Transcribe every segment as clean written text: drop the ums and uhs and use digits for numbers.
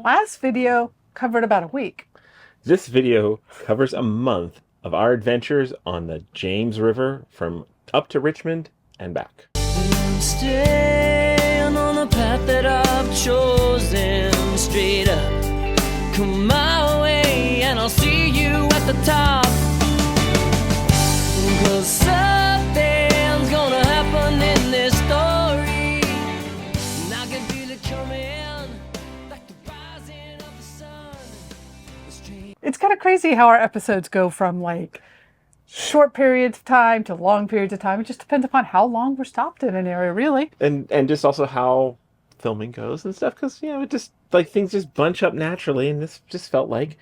last video covered about a week. This video covers a month of our adventures on the James River from up to Richmond and back. I'm staying on the path that I've chosen, straight up. Come my way and I'll see you at the top. 'Cause something's gonna happen in this story, and I can feel it coming, like the rising of the sun. It's kind of crazy how our episodes go from like short periods of time to long periods of time. It just depends upon how long we're stopped in an area, really. And just also how filming goes and stuff, because, you know, it just, like, things just bunch up naturally, and this just felt like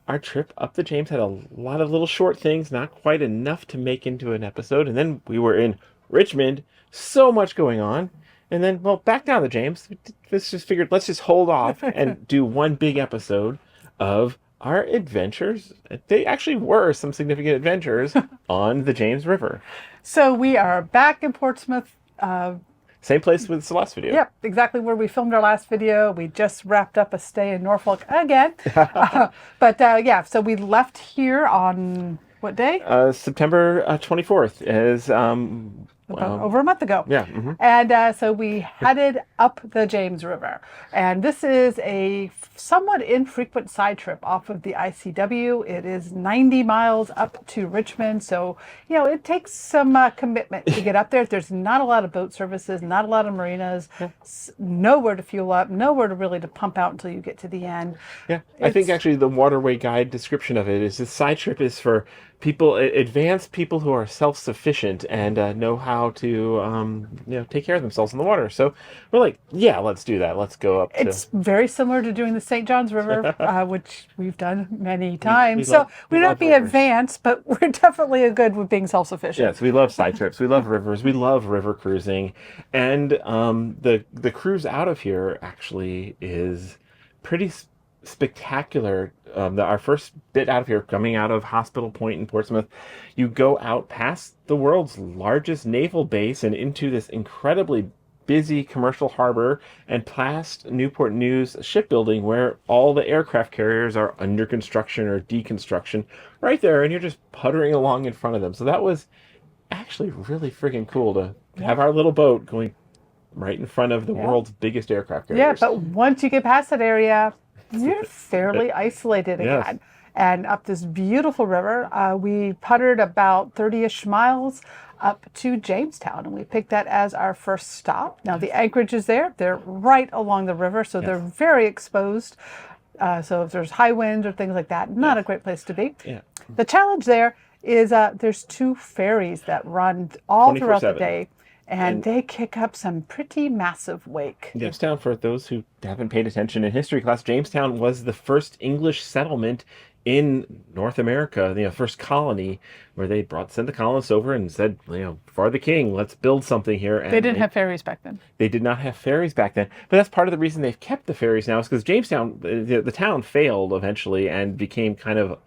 our trip up the James had a lot of little short things, not quite enough to make into an episode, and then we were in Richmond, so much going on, and then, well, back down the James, let's just figured, let's just hold off and do one big episode of our adventures. They actually were some significant adventures on the James River. So we are back in Portsmouth. Same place with the last video. Yep, exactly where we filmed our last video. We just wrapped up a stay in Norfolk again. Yeah, so we left here on what day? September 24th is Over a month ago. Yeah. Mm-hmm. And so we headed up the James River. And this is a somewhat infrequent side trip off of the ICW. It is 90 miles up to Richmond. So, you know, it takes some commitment to get up there. There's not a lot of boat services, not a lot of marinas, nowhere to fuel up, nowhere to really to pump out until you get to the end. Yeah, I think actually the waterway guide description of it is this side trip is for people, advanced people who are self-sufficient and know how to, you know, take care of themselves in the water. So we're like, yeah, let's do that. Let's go up. It's very similar to doing the St. John's River, which we've done many times. So we not be advanced, but we're definitely good with being self-sufficient. Yes, we love side trips. We love rivers. We love river cruising, and the cruise out of here actually is pretty spectacular. Our first bit out of here, coming out of Hospital Point in Portsmouth, you go out past the world's largest naval base and into this incredibly busy commercial harbor and past Newport News shipbuilding, where all the aircraft carriers are under construction or deconstruction right there, and you're just puttering along in front of them. So that was actually really freaking cool to have our little boat going right in front of the world's biggest aircraft carriers. Yeah, but once you get past that area, you're fairly isolated again. Yes. And up this beautiful river, we puttered about 30-ish miles up to Jamestown, and we picked that as our first stop. Now, the anchorage is there. They're right along the river, so they're very exposed. So if there's high winds or things like that, not a great place to be. Yeah. The challenge there is there's 2 ferries that run all throughout the 24/7. day. And they kick up some pretty massive wake. Jamestown, for those who haven't paid attention in history class, Jamestown was the first English settlement in North America, the first colony, where they sent the colonists over and said, you know, for the king, let's build something here. And They didn't have ferries back then. They did not have ferries back then. But that's part of the reason they've kept the ferries now, is because Jamestown, the town failed eventually and became kind of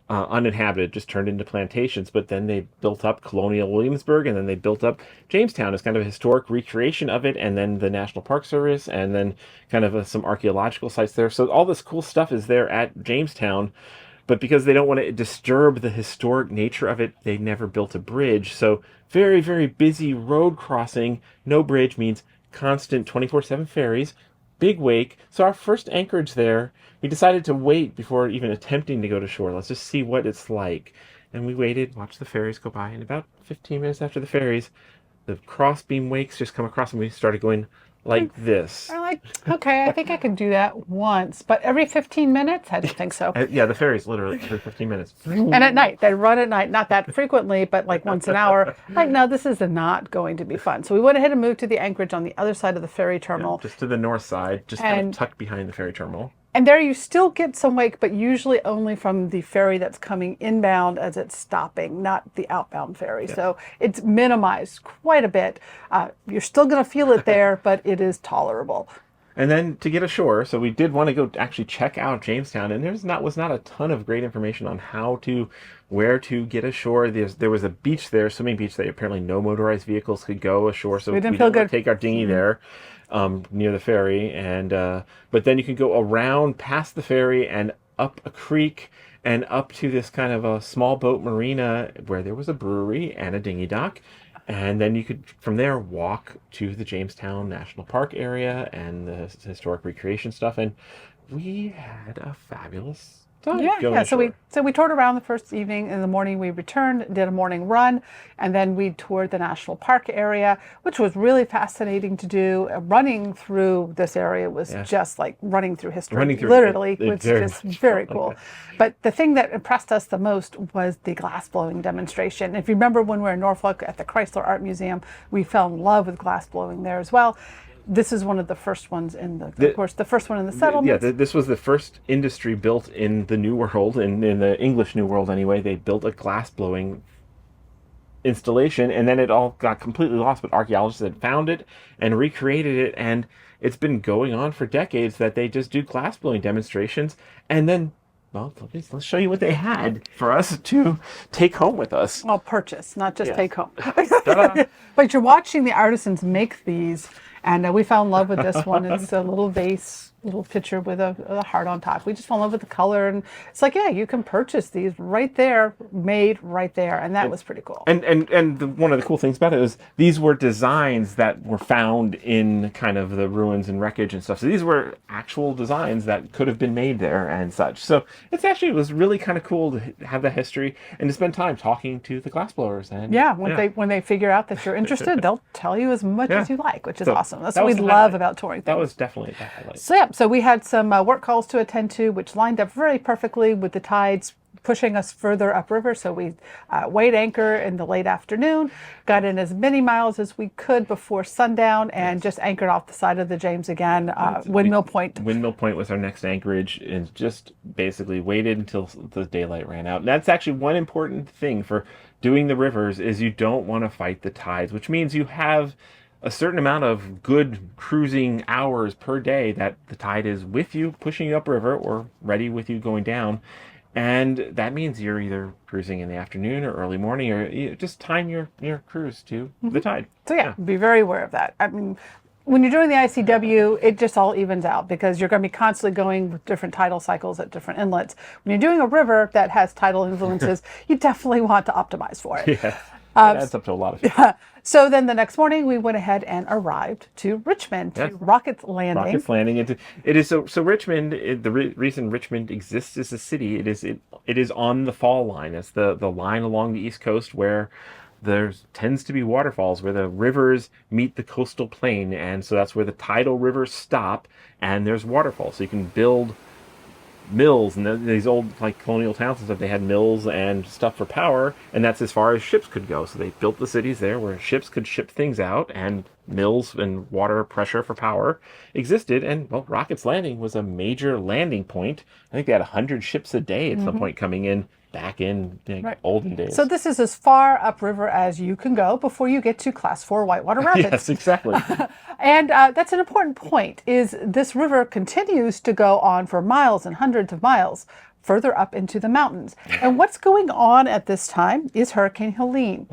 uninhabited, just turned into plantations. But then they built up colonial Williamsburg, and then they built up Jamestown as kind of a historic recreation of it, and then the National Park Service, and then kind of some archaeological sites there. So all this cool stuff is there at Jamestown, but because they don't want to disturb the historic nature of it, they never built a bridge. So very, very busy road crossing. No bridge means constant 24/7 ferries. Big wake. So our first anchorage there, we decided to wait before even attempting to go to shore. Let's just see what it's like. And we waited, watched the ferries go by, and about 15 minutes after the ferries, the cross-beam wakes just come across, and we started going like this. I'm like, okay, I think I can do that once, but every 15 minutes? I don't think so. Yeah, the ferries literally every 15 minutes. And at night, they run at night, not that frequently, but like once an hour. Like, no, this is not going to be fun. So we went ahead and moved to the anchorage on the other side of the ferry terminal. Just to the north side, just kind of tucked behind the ferry terminal. And there you still get some wake, but usually only from the ferry that's coming inbound as it's stopping, not the outbound ferry. Yeah. So it's minimized quite a bit. You're still going to feel it there, but it is tolerable. And then to get ashore, so we did want to go actually check out Jamestown, and was not a ton of great information on where to get ashore. There was a beach there, swimming beach, that apparently no motorized vehicles could go ashore, so we didn't feel good. Take our dinghy there. near the ferry, and but then you can go around past the ferry and up a creek and up to this kind of a small boat marina where there was a brewery and a dinghy dock. And then you could, from there, walk to the Jamestown National Park area and the historic recreation stuff. And we had a fabulous time going yeah. ashore. So we toured around the first evening. In the morning, we returned, did a morning run, and then we toured the national park area, which was really fascinating to do. Running through this area was just like running through history. Literally, it was just very cool. Like but the thing that impressed us the most was the glass blowing demonstration. If you remember when we were in Norfolk at the Chrysler Art Museum, we fell in love with glass blowing there as well. This is one of the first ones in of course, the first one in the settlements. Yeah, this was the first industry built in the New World, in the English New World anyway. They built a glass blowing installation, and then it all got completely lost, but archaeologists had found it and recreated it, and it's been going on for decades that they just do glass blowing demonstrations, and then, well, let's show you what they had for us to take home with us. Well, purchase, not just take home. But you're watching the artisans make these. And we fell in love with this one. It's a little vase, little pitcher with a heart on top. We just fell in love with the color. And it's like, yeah, you can purchase these right there, made right there. And that was pretty cool. And one of the cool things about it is these were designs that were found in kind of the ruins and wreckage and stuff. So these were actual designs that could have been made there and such. So it was really kind of cool to have that history and to spend time talking to the glassblowers. And when they figure out that you're interested, they'll tell you as much as you like, which is awesome. That's what we love highlight. about touring things. That was definitely the highlight. So we had some work calls to attend to, which lined up very perfectly with the tides pushing us further upriver. So we weighed anchor in the late afternoon, got in as many miles as we could before sundown, and just anchored off the side of the James again, Windmill Point. Windmill Point was our next anchorage, and just basically waited until the daylight ran out. And that's actually one important thing for doing the rivers, is you don't want to fight the tides, which means you have a certain amount of good cruising hours per day that the tide is with you, pushing you upriver, or ready with you going down. And that means you're either cruising in the afternoon or early morning, or you just time your cruise to the tide. So be very aware of that. I mean, when you're doing the ICW, it just all evens out because you're going to be constantly going with different tidal cycles at different inlets. When you're doing a river that has tidal influences, you definitely want to optimize for it. Yeah, that adds up to a lot of things. So then the next morning we went ahead and arrived to Richmond, to Rocket's Landing. Rocket's Landing. It is so Richmond. The reason Richmond exists as a city, it is on the fall line. It's the line along the East Coast where there tends to be waterfalls, where the rivers meet the coastal plain, and so that's where the tidal rivers stop, and there's waterfalls. So you can build mills, and these old like colonial towns and stuff, they had mills and stuff for power, and that's as far as ships could go. So they built the cities there where ships could ship things out, and mills and water pressure for power existed. And well, Rocket's Landing was a major landing point. I think they had 100 ships a day at some point coming in back in olden days. So this is as far upriver as you can go before you get to Class 4 Whitewater Rapids. Yes, exactly. And that's an important point, is this river continues to go on for miles and hundreds of miles further up into the mountains. And what's going on at this time is Hurricane Helene,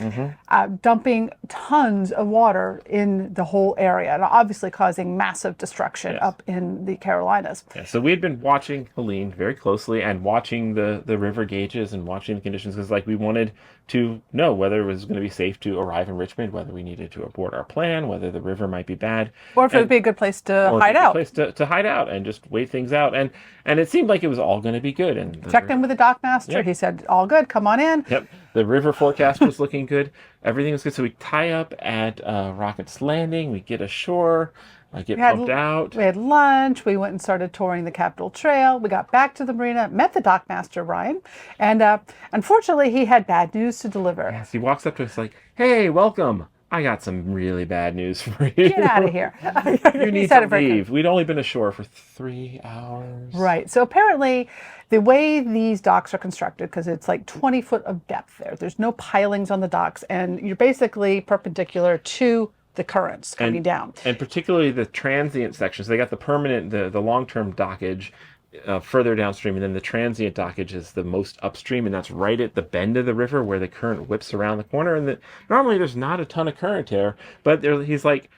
dumping tons of water in the whole area, and obviously causing massive destruction up in the Carolinas. Yeah, so we had been watching Helene very closely and watching the river gauges and watching the conditions, because we wanted to know whether it was going to be safe to arrive in Richmond, whether we needed to abort our plan, whether the river might be bad. Or if it would be a good place to hide out. Place to hide out and just wait things out. And it seemed like it was all going to be good. And checked in with the dockmaster. Yep. He said, all good, come on in. Yep. The river forecast was looking good. Everything was good. So we tie up at Rocket's Landing. We get ashore. I get pumped out. We had lunch. We went and started touring the Capitol Trail. We got back to the marina, met the dockmaster, Ryan. And unfortunately, he had bad news to deliver. Yes, he walks up to us like, hey, welcome. I got some really bad news for you. Get out of here. You need to leave. We'd only been ashore for 3 hours. Right. So apparently the way these docks are constructed, because it's like 20 foot of depth there's no pilings on the docks, and you're basically perpendicular to the currents coming down. And particularly the transient sections. They got the permanent, the long-term dockage further downstream, and then the transient dockage is the most upstream, and that's right at the bend of the river where the current whips around the corner. And normally there's not a ton of current there, but he's like,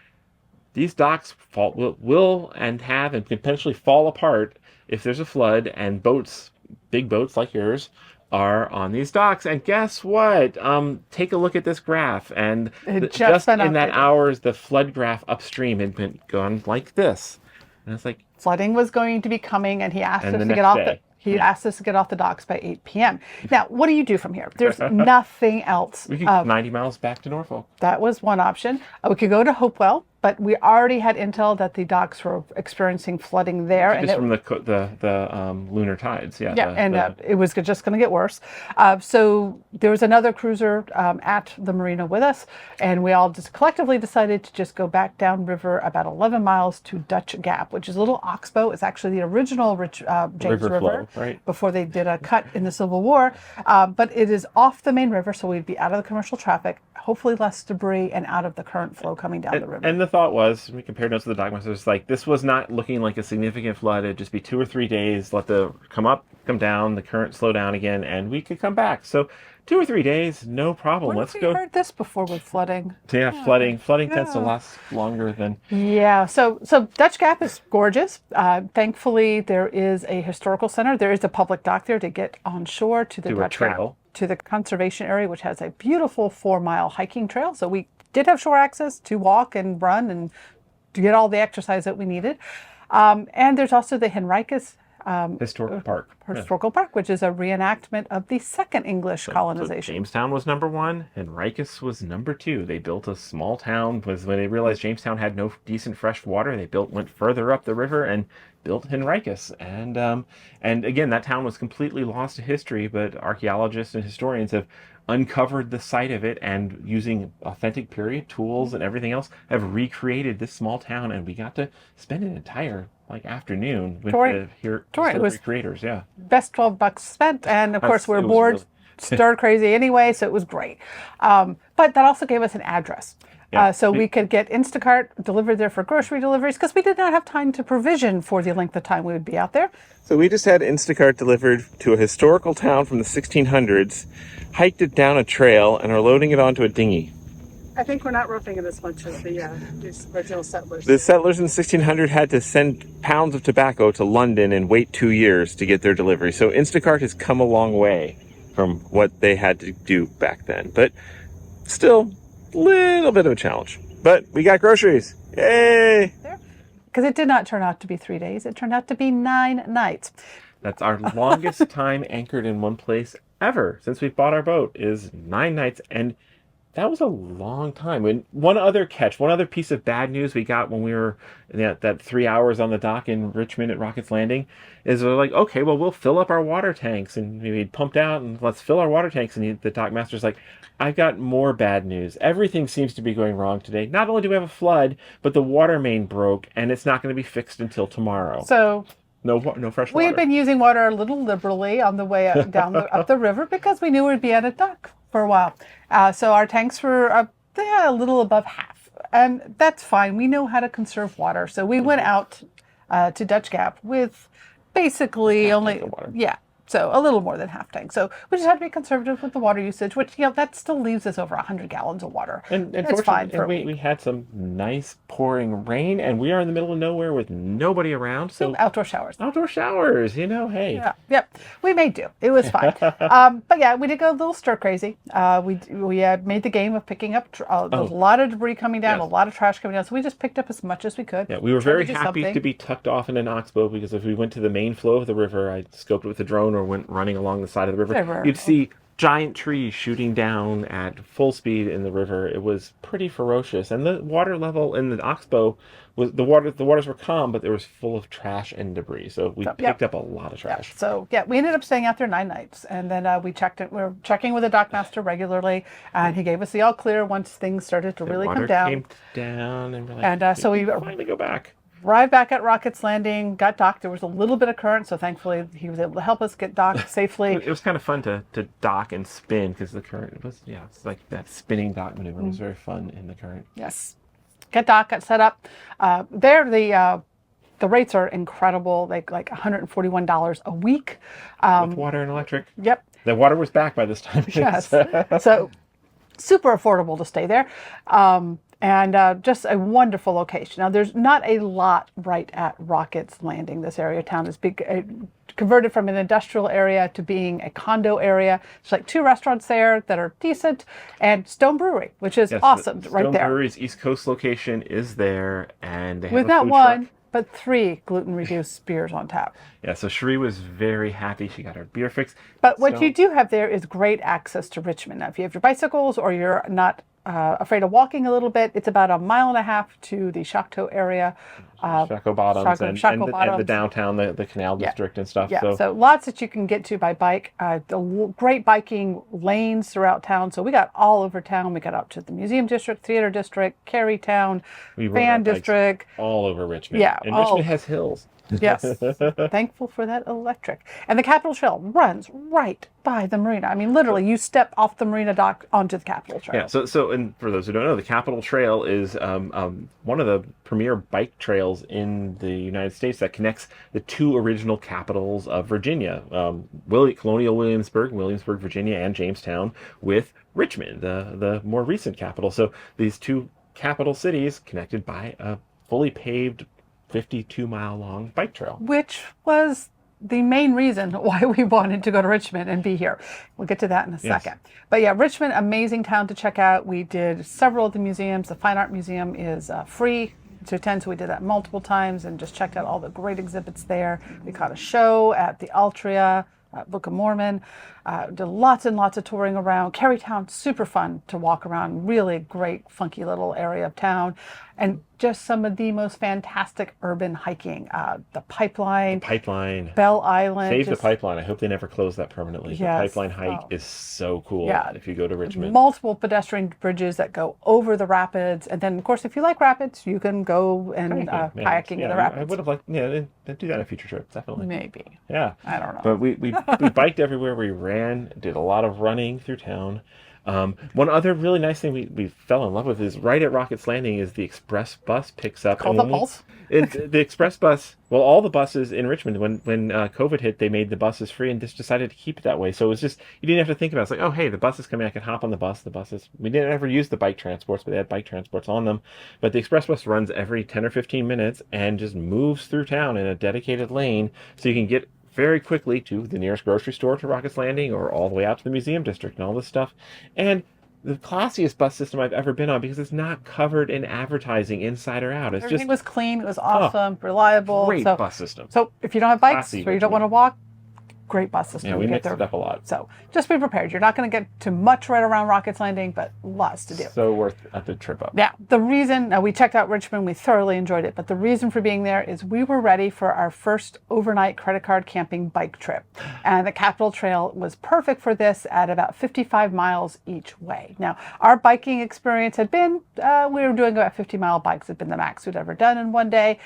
these docks will and have and potentially fall apart if there's a flood and boats, big boats like yours, are on these docks. And guess what? Take a look at this graph. And It just been in that updated. hours, the flood graph upstream had been gone like this. And it's like, Flooding was going to be coming, and he asked And us the to get next off day. he asked us to get off the docks by 8 p.m. Now, what do you do from here? There's nothing else. we could 90 miles back to Norfolk. That was one option. We could go to Hopewell, but we already had intel that the docks were experiencing flooding there. Just from the lunar tides. Yeah. It was just going to get worse. So there was another cruiser at the marina with us, and we all just collectively decided to just go back downriver about 11 miles to Dutch Gap, which is a little oxbow. It's actually the original James River River, flow, right? Before they did a cut in the Civil War. But it is off the main river, so we'd be out of the commercial traffic, hopefully less debris, and out of the current flow coming down the river. And the thought was, we compared notes to the dockmasters, like this was not looking like a significant flood. It'd just be 2 or 3 days, let the come up, come down, the current slow down again, and we could come back. So 2 or 3 days, no problem. Where Let's have we go. heard this before with flooding? Yeah, flooding tends to last longer than. Yeah, so Dutch Gap is gorgeous. Thankfully, there is a historical center. There is a public dock there to get on shore to the To a Dutch trail. Gap, to the conservation area, which has a beautiful 4-mile hiking trail. So we did have shore access to walk and run and to get all the exercise that we needed. And there's also the Henricus Historic park. Historical Park, which is a reenactment of the second English So colonization. Jamestown was number 1, and Henricus was number 2. They built a small town. Was when they realized Jamestown had no decent fresh water. They went further up the river and built Henricus. And again, that town was completely lost to history, but archaeologists and historians have uncovered the site of it, and using authentic period tools and everything else, have recreated this small town. And we got to spend an entire afternoon with the historic creators. Yeah, Best $12 spent, and of course we're it was bored, really- stir crazy anyway, so it was great. But that also gave us an address. Yeah. So we could get Instacart delivered there for grocery deliveries, because we did not have time to provision for the length of time we would be out there. So we just had Instacart delivered to a historical town from the 1600s, hiked it down a trail, and are loading it onto a dinghy. I think we're not roughing it as much as these original settlers. The settlers in 1600 had to send pounds of tobacco to London and wait 2 years to get their delivery. So Instacart has come a long way from what they had to do back then. But still, a little bit of a challenge. But we got groceries. Yay! Because it did not turn out to be 3 days. It turned out to be 9 nights. That's our longest time anchored in one place ever since we bought our boat, is 9 nights. And that was a long time. And one other piece of bad news we got when we were that 3 hours on the dock in Richmond at Rocket's Landing, is we're like, okay, well, we'll fill up our water tanks. And we pumped out, and let's fill our water tanks. And the dock master's like, I've got more bad news. Everything seems to be going wrong today. Not only do we have a flood, but the water main broke, and it's not going to be fixed until tomorrow. So no fresh water. we had been using water a little liberally on the way up the river, because we knew we'd be at a dock for a while. So our tanks were a little above half, and that's fine. We know how to conserve water. So we went out to Dutch Gap with basically only, so a little more than half tank. So we just had to be conservative with the water usage, which, that still leaves us over 100 gallons of water. And it's fine for a week. We had some nice pouring rain, and we are in the middle of nowhere with nobody around. So outdoor showers. Hey. Yeah, yep. We made do. It was fine. But yeah, we did go a little stir crazy. We had made the game of picking up a lot of debris coming down, Yes. a lot of trash coming down. So we just picked up as much as we could. Yeah, we were Tried very do happy something. to be tucked off in an oxbow, because if we went to the main flow of the river, I scoped it with a drone or went running along the side of the river, you'd see giant trees shooting down at full speed in the river. It was pretty ferocious, and the water level in the oxbow was the waters were calm, but it was full of trash and debris. So we picked up a lot of trash. So we ended up staying out there 9 nights, and then we were checking with the dockmaster regularly, and he gave us the all clear once things started to really come down. Came down, and we're like, And so we finally go back. arrived back at Rocket's Landing, got docked. There was a little bit of current, so thankfully he was able to help us get docked safely. It was kind of fun to dock and spin, because the current was, it's like that spinning dock maneuver was very fun in the current. Yes. Get docked, got set up. The rates are incredible. Like $141 a week. With water and electric. Yep. The water was back by this time. Yes. So super affordable to stay there. And just a wonderful location. Now, there's not a lot right at Rockets Landing. This area of town is converted from an industrial area to being a condo area. There's like 2 restaurants there that are decent, and Stone Brewery, which is awesome, right Stone there. Brewery's East Coast location is there, and they have With a not food one, truck. but 3 gluten-reduced beers on tap. Yeah, so Cherie was very happy. She got her beer fix. But what So- you do have there is great access to Richmond. Now, if you have your bicycles or you're not afraid of walking a little bit, it's about 1.5 miles to the Choctaw area. Shacko Bottoms and the downtown, the Canal District and stuff. Yeah, so lots that you can get to by bike. Great biking lanes throughout town. So we got all over town. We got up to the Museum District, Theater District, Carytown, we rode our Fan bikes District. all over Richmond. Yeah, and all- Richmond has hills. Yes, thankful for that electric. And the Capitol Trail runs right by the marina. I mean, literally, you step off the marina dock onto the Capitol Trail. Yeah, so and for those who don't know, the Capitol Trail is one of the premier bike trails in the United States that connects the 2 original capitals of Virginia, Colonial Williamsburg, Virginia, and Jamestown, with Richmond, the more recent capital. So these 2 capital cities connected by a fully paved 52-mile-long bike trail. Which was the main reason why we wanted to go to Richmond and be here. We'll get to that in a second. But yeah, Richmond, amazing town to check out. We did several of the museums. The Fine Art Museum is free to attend, so we did that multiple times and just checked out all the great exhibits there. We caught a show at the Altria, Book of Mormon. Did lots and lots of touring around. Carytown, super fun to walk around. Really great, funky little area of town. And just some of the most fantastic urban hiking. The Pipeline, Bell Island. Save the Pipeline. I hope they never close that permanently. Yes. The Pipeline hike is so cool if you go to Richmond. Multiple pedestrian bridges that go over the rapids. And then, of course, if you like rapids, you can go and kayaking in the rapids. I would have liked, do that in a future trip, definitely. Maybe. Yeah. I don't know. But we biked everywhere. We ran, did a lot of running through town. One other really nice thing we fell in love with is right at Rockets Landing is the express bus picks up. Called the Pulse? The express bus, well, all the buses in Richmond, when COVID hit, they made the buses free and just decided to keep it that way. So it was just, you didn't have to think about it. It's like, oh, hey, the bus is coming. I can hop on the bus. We didn't ever use the bike transports, but they had bike transports on them. But the express bus runs every 10 or 15 minutes and just moves through town in a dedicated lane. So you can get very quickly to the nearest grocery store to Rockets Landing or all the way out to the Museum District and all this stuff. And the classiest bus system I've ever been on because it's not covered in advertising inside or out. It's Everything just was clean. It was awesome, reliable. great bus system. So if you don't have bikes Classy or you don't want to walk, great bus system. Yeah, we to get mixed there. it up a lot. So just be prepared. You're not going to get to much right around Rockets Landing, but lots to do. So worth the trip up. Yeah, the reason we checked out Richmond, we thoroughly enjoyed it, but the reason for being there is we were ready for our first overnight credit card camping bike trip. And the Capitol Trail was perfect for this at about 55 miles each way. Now, our biking experience had been, we were doing about 50-mile bikes, had been the max we'd ever done in one day.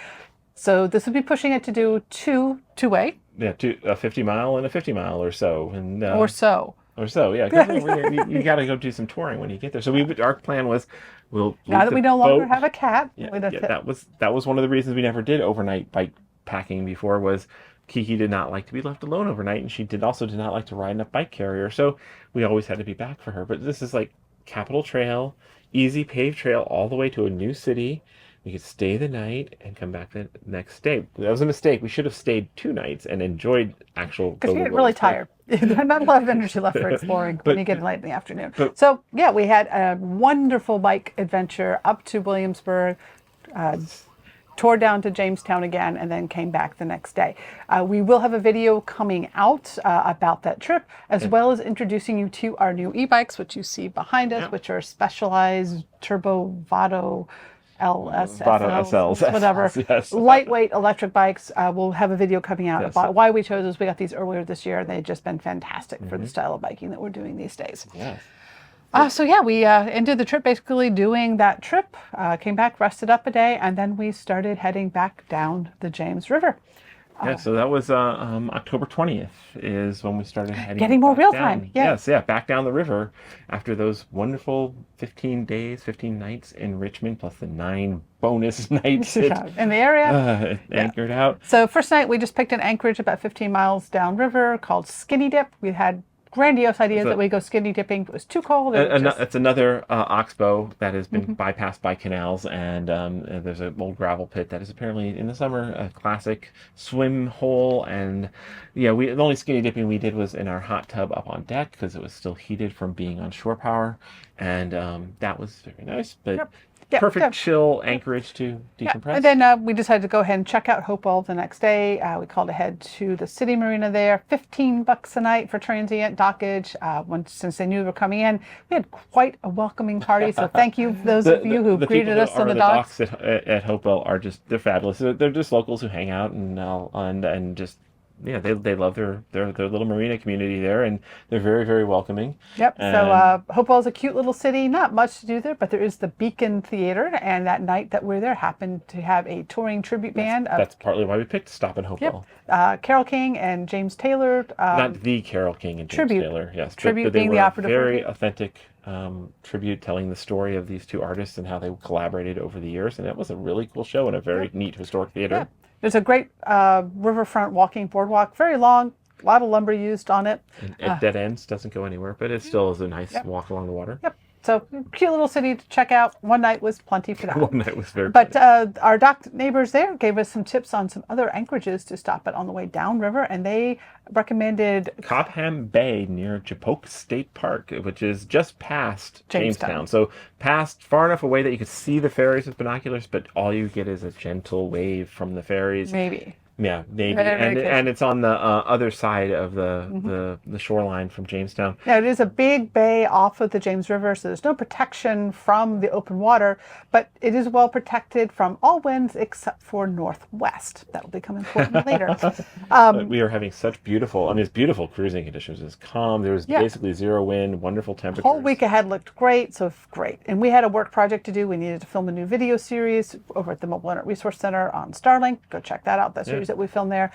So this would be pushing it to do two-way. Yeah, a 50-mile and a 50-mile or so. And, Or so. Yeah. 'Cause you got to go do some touring when you get there. So our plan was, we'll Now leave that the we no longer boat. have a cat. That was one of the reasons we never did overnight bike packing before was Kiki did not like to be left alone overnight, and she also did not like to ride in a bike carrier. So we always had to be back for her. But this is like Capitol Trail, easy paved trail all the way to a new city. We could stay the night and come back the next day. That was a mistake. We should have stayed 2 nights and enjoyed actual. Because you get really tired. Not a lot of energy left for exploring when you get late in the afternoon. So yeah, we had a wonderful bike adventure up to Williamsburg, toured down to Jamestown again, and then came back the next day. We will have a video coming out about that trip, as well as introducing you to our new e-bikes, which you see behind us, which are Specialized Travato SLs, whatever. Yes. Lightweight electric bikes. We'll have a video coming out about why we chose those. We got these earlier this year, and they've just been fantastic for the style of biking that we're doing these days. Yes. So yeah, we ended the trip basically doing that trip, came back, rested up a day, and then we started heading back down the James River. Yeah, so that was October 20th is when we started heading Getting more back real down. time. Yeah. Yes, back down the river after those wonderful 15 nights in Richmond, plus the 9 bonus nights in the area. Anchored out. So first night we just picked an anchorage about 15 miles downriver called Skinny Dip. We had grandiose ideas that we go skinny dipping. It was too cold. It's another oxbow that has been bypassed by canals, and there's an old gravel pit that is apparently in the summer a classic swim hole. And yeah, the only skinny dipping we did was in our hot tub up on deck because it was still heated from being on shore power, and that was very nice. But perfect chill anchorage to decompress. And then we decided to go ahead and check out Hopewell the next day. We called ahead to the city marina there. $15 a night for transient dockage. Since they knew we were coming in, we had quite a welcoming party. So thank you those of you who greeted us on the docks. At Hopewell they're fabulous. They're just locals who hang out and just. Yeah, they love their little marina community there, and they're very, very welcoming. Yep. So Hopewell's a cute little city. Not much to do there, but there is the Beacon Theater, and that night that we're there happened to have a touring tribute band. That's partly why we picked to stop in Hopewell. Yep. Carole King and James Taylor. Not the Carole King and James Taylor. Yes. Tribute but they being were the operative very word. authentic tribute, telling the story of these two artists and how they collaborated over the years, and that was a really cool show and a very neat historic theater. Yeah. There's a great riverfront walking boardwalk, very long, a lot of lumber used on it. And at dead ends, doesn't go anywhere, but it still is a nice walk along the water. Yep. So cute little city to check out. One night was plenty for that. One night was very But our dock neighbors there gave us some tips on some other anchorages to stop at on the way downriver, and they recommended Copham Bay near Chipokes State Park, which is just past Jamestown. So far enough away that you could see the ferries with binoculars, but all you get is a gentle wave from the ferries. Maybe. Yeah, maybe, and it's on the other side of the shoreline from Jamestown. Now, it is a big bay off of the James River, so there's no protection from the open water, but it is well protected from all winds except for northwest. That will become important later. But we are having such beautiful cruising conditions. It's calm. There was basically zero wind, wonderful temperatures. The whole week ahead looked great, so great. And we had a work project to do. We needed to film a new video series over at the Mobile Internet Resource Center on Starlink. Go check that out. That series that we filmed there.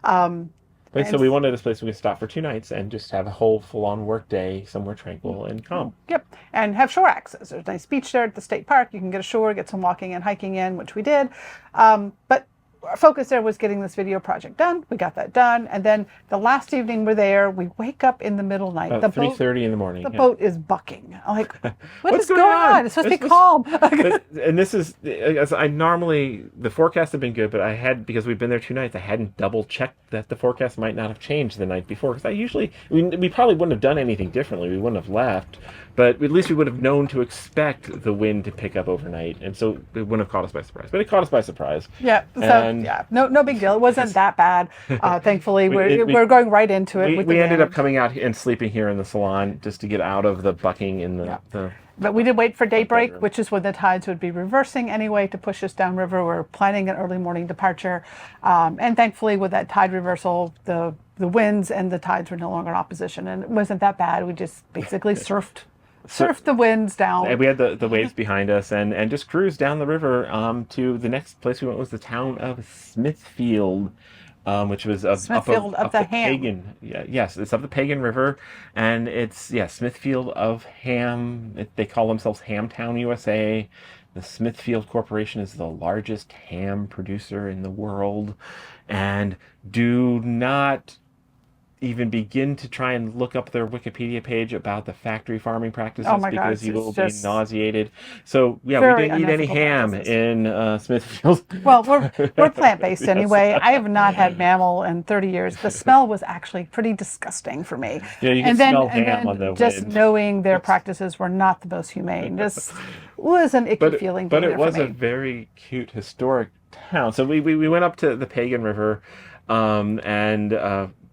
So we wanted a place we could stop for 2 nights and just have a whole full-on work day somewhere tranquil and calm. Yep, and have shore access. There's a nice beach there at the state park. You can get ashore, get some walking and hiking in, which we did. But our focus there was getting this video project done. We got that done, and then the last evening we're there. We wake up in the middle of the night. About 3:30 in the morning. The boat is bucking. I'm like, what is going on? It's supposed to be calm. And this is, as I normally, the forecast had been good, but because we've been there 2 nights, I hadn't double checked that the forecast might not have changed the night before. Because we probably wouldn't have done anything differently. We wouldn't have left. But at least we would have known to expect the wind to pick up overnight, and so it wouldn't have caught us by surprise. But it caught us by surprise. Yeah. No big deal. It wasn't that bad. Thankfully, we're going right into it. We ended up coming out and sleeping here in the salon just to get out of the bucking in the. But we did wait for daybreak, which is when the tides would be reversing anyway to push us downriver. We're planning an early morning departure, and thankfully, with that tide reversal, the winds and the tides were no longer in opposition, and it wasn't that bad. We just basically surfed the winds down. And we had the waves behind us and just cruised down the river to the next place we went was the town of Smithfield, which was up the Ham. Yes, it's up the Pagan River, and it's Smithfield of Ham. They call themselves Hamtown, USA. The Smithfield Corporation is the largest ham producer in the world, and do not even begin to try and look up their Wikipedia page about the factory farming practices because you will be nauseated. So we didn't eat any ham in Smithfield. Well, we're plant-based anyway. I have not had mammal in 30 years. The smell was actually pretty disgusting for me. Yeah, you can smell ham on the just wind. Knowing their practices were not the most humane, just was an icky feeling. But it was a very cute historic town. So we went up to the Pagan River and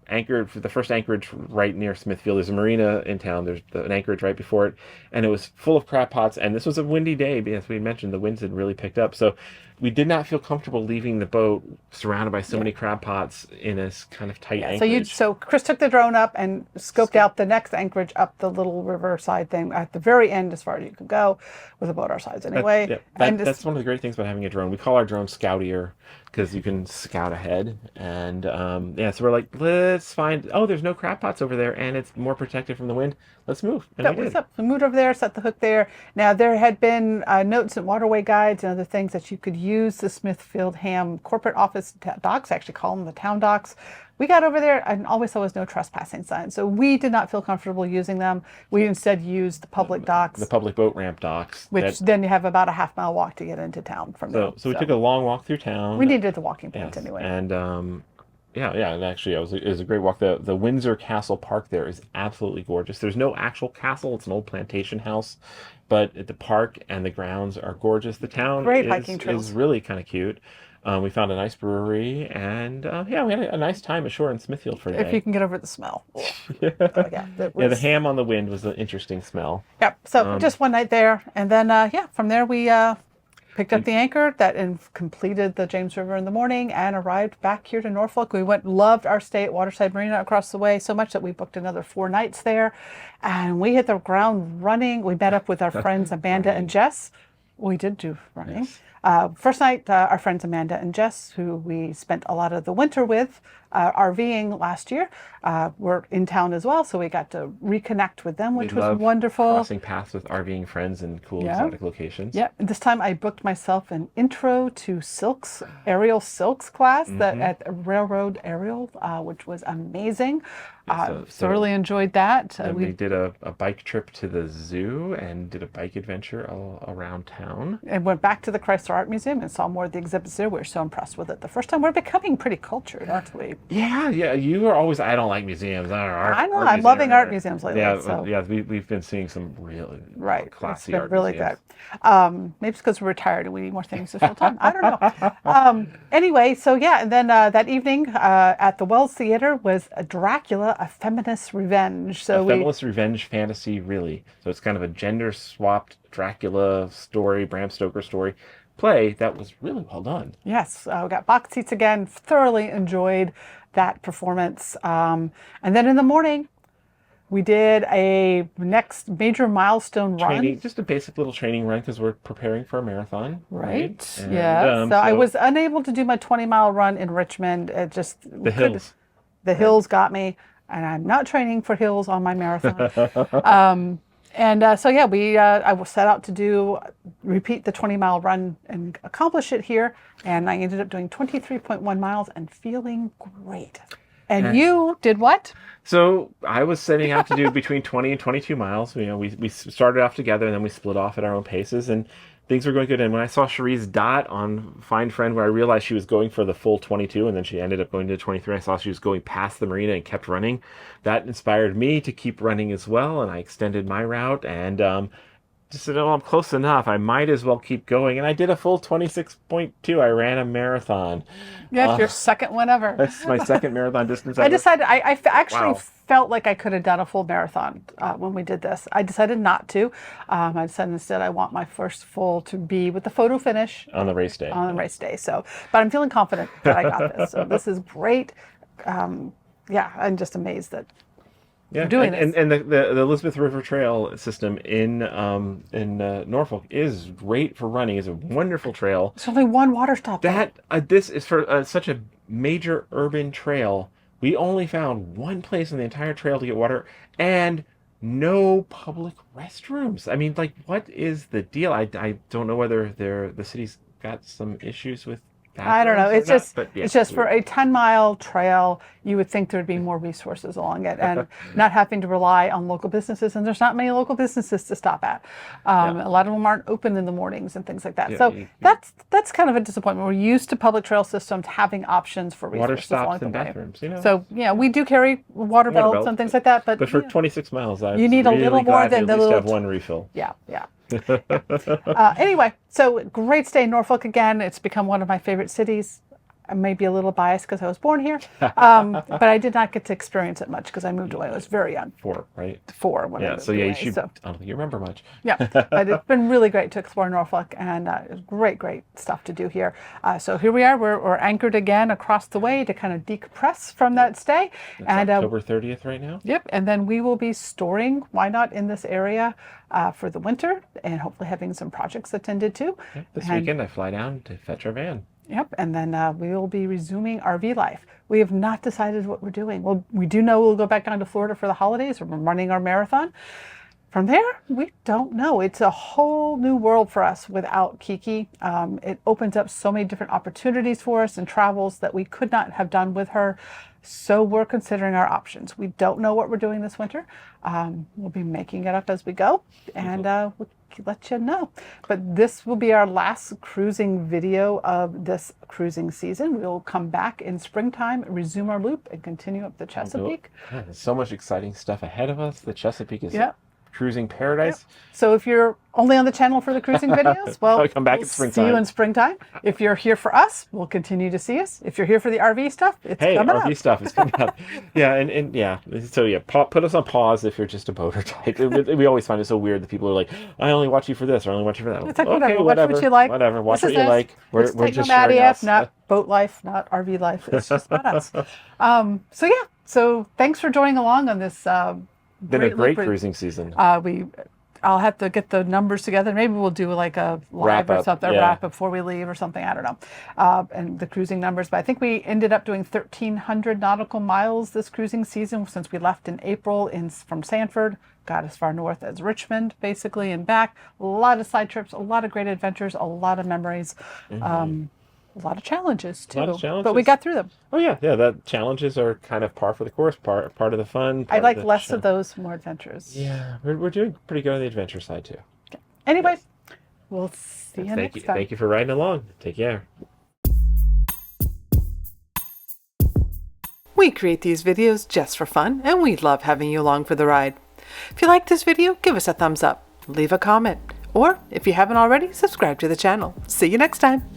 anchored for the first anchorage right near Smithfield. There's a marina in town. There's an anchorage right before it, and it was full of crab pots. And this was a windy day, as we mentioned. The winds had really picked up, so we did not feel comfortable leaving the boat surrounded by so many crab pots in a kind of tight anchorage. So Chris took the drone up and scoped out the next anchorage up the little riverside thing at the very end, as far as you could go, with a boat our size anyway. That's one of the great things about having a drone. We call our drone Scoutier because you can scout ahead. And so we're like, let's find. Oh, there's no crab pots over there, and it's more protected from the wind. Let's move. And we moved over there, set the hook there. Now there had been notes and waterway guides and other things that you could use the Smithfield Ham corporate office docks. I actually call them the town docks. we got over there and all we saw was no trespassing signs. So we did not feel comfortable using them. We instead used the public docks. The public boat ramp docks. Which then you have about a half-mile walk to get into town from there. So we took a long walk through town. We needed the walking point Yes, anyway. and and actually it was a great walk. The Windsor Castle Park there is absolutely gorgeous. There's no actual castle; it's an old plantation house, but the park and the grounds are gorgeous. The town Great hiking trails. is really kind of cute. We found a nice brewery, and we had a nice time ashore in Smithfield for a day. If you can get over the smell. The ham on the wind was an interesting smell. Yep. So just one night there, and then from there we picked up the anchor and completed the James River in the morning and arrived back here to Norfolk. We loved our stay at Waterside Marina across the way so much that we booked another 4 nights there, and we hit the ground running. We met up with our friends Amanda and Jess. We did do running. Yes. First night, our friends Amanda and Jess, who we spent a lot of the winter with, RVing last year, were in town as well, so we got to reconnect with them, which was wonderful. Crossing paths with RVing friends in cool exotic locations. Yeah, this time I booked myself an intro to silks, aerial silks class at Railroad Aerial, which was amazing. Thoroughly enjoyed that. We did a bike trip to the zoo and did a bike adventure all around town. And went back to the Chrysler Art Museum and saw more of the exhibits there. We were so impressed with it the first time. We're becoming pretty cultured, aren't we? Yeah. You are always, I don't like museums. I know, I'm loving art museums lately. We've been seeing some really classy it's been art really museums. Good. Maybe it's because we're retired and we need more things to fill time. I don't know. Anyway, so and then that evening at the Wells Theater was Dracula, A Feminist Revenge. So feminist revenge fantasy, really. So it's kind of a gender-swapped Dracula story, Bram Stoker story play that was really well done. Yes, we got box seats again. Thoroughly enjoyed that performance. And then in the morning, we did a next major milestone run. Just a basic little training run because we're preparing for a marathon. Right. And, yeah. So I was unable to do my 20-mile run in Richmond. It just hills. The hills got me, and I'm not training for hills on my marathon. I set out to repeat the 20-mile run and accomplish it here. And I ended up doing 23.1 miles and feeling great. And you did what? So I was setting out to do between 20 and 22 miles. We started off together and then we split off at our own paces and things were going good. And when I saw Cherie's dot on Find Friend, where I realized she was going for the full 22 and then she ended up going to 23, I saw she was going past the marina and kept running. That inspired me to keep running as well. And I extended my route and just said, I'm close enough. I might as well keep going. And I did a full 26.2. I ran a marathon. Yes, your second one ever. That's my second marathon distance ever. I decided, I actually felt like I could have done a full marathon when we did this. I decided not to. I decided instead I want my first full to be with the photo finish. On the race day. So, but I'm feeling confident that I got this. So this is great. I'm just amazed that doing this. And the Elizabeth River Trail system in Norfolk is great for running. It's a wonderful trail. There's only one water stop. This is for such a major urban trail. We only found one place in the entire trail to get water and no public restrooms. I mean, what is the deal? I don't know whether the city's got some issues with I don't know. It's just for a 10-mile trail, you would think there'd be more resources along it and not having to rely on local businesses. And there's not many local businesses to stop at. A lot of them aren't open in the mornings and things like that. That's kind of a disappointment. We're used to public trail systems having options for resources water stops along the and way. bathrooms. So we do carry water belts and things like that. But for 26 miles, you need a little more than at least have one refill. Yeah. Anyway, so great stay in Norfolk again. It's become one of my favorite cities. I may be a little biased because I was born here, but I did not get to experience it much because I moved away. I was very young. 4, right? 4 when I moved away. I don't think you remember much. Yeah, but it's been really great to explore Norfolk and great stuff to do here. So here we are. We're anchored again across the way to kind of decompress from that stay. It's October 30th right now. Yep, and then we will be storing, why not, in this area for the winter and hopefully having some projects attended to. Yep, this weekend I fly down to fetch our van. Yep, and then we will be resuming RV life. We have not decided what we're doing. Well, we do know we'll go back down to Florida for the holidays. We're running our marathon. From there, we don't know. It's a whole new world for us without Kiki. It opens up so many different opportunities for us and travels that we could not have done with her. So we're considering our options. We don't know what we're doing this winter. We'll be making it up as we go, and we'll let you know. But this will be our last cruising video of this cruising season. We'll come back in springtime, resume our loop, and continue up the Chesapeake. God, there's so much exciting stuff ahead of us. The Chesapeake is Yeah. cruising paradise. So if you're only on the channel for the cruising videos, well, I'll come back we'll in springtime. see you in springtime. If you're here for us, we'll continue to see us. If you're here for the RV stuff, it's Hey, coming RV up. stuff is coming up. Yeah, and yeah. So yeah, put us on pause if you're just a boater type. We always find it so weird that people are like, I only watch you for this, or I only watch you for that. It's like, Okay, whatever. Watch what you like. Whatever. Watch This what is you us. like. We're It's just sharing technomads, us. not boat life, not RV life. It's just about us. So yeah. So thanks for joining along on this. Been a great loop. cruising season. I'll have to get the numbers together. Maybe we'll do like a live Wrap or up, something, yeah. wrap before we leave or something. I don't know. And the cruising numbers. But I think we ended up doing 1,300 nautical miles this cruising season since we left in April from Sanford. Got as far north as Richmond, basically, and back. A lot of side trips, a lot of great adventures, a lot of memories. A lot of challenges too. A lot of challenges. But we got through them. Oh yeah. That challenges are kind of par for the course, part of the fun. I part like the less show. of those, more adventures. Yeah, we're doing pretty good on the adventure side too. Anyways, we'll see you next time. Thank you for riding along. Take care. We create these videos just for fun, and we love having you along for the ride. If you like this video, give us a thumbs up, leave a comment, or if you haven't already, subscribe to the channel. See you next time.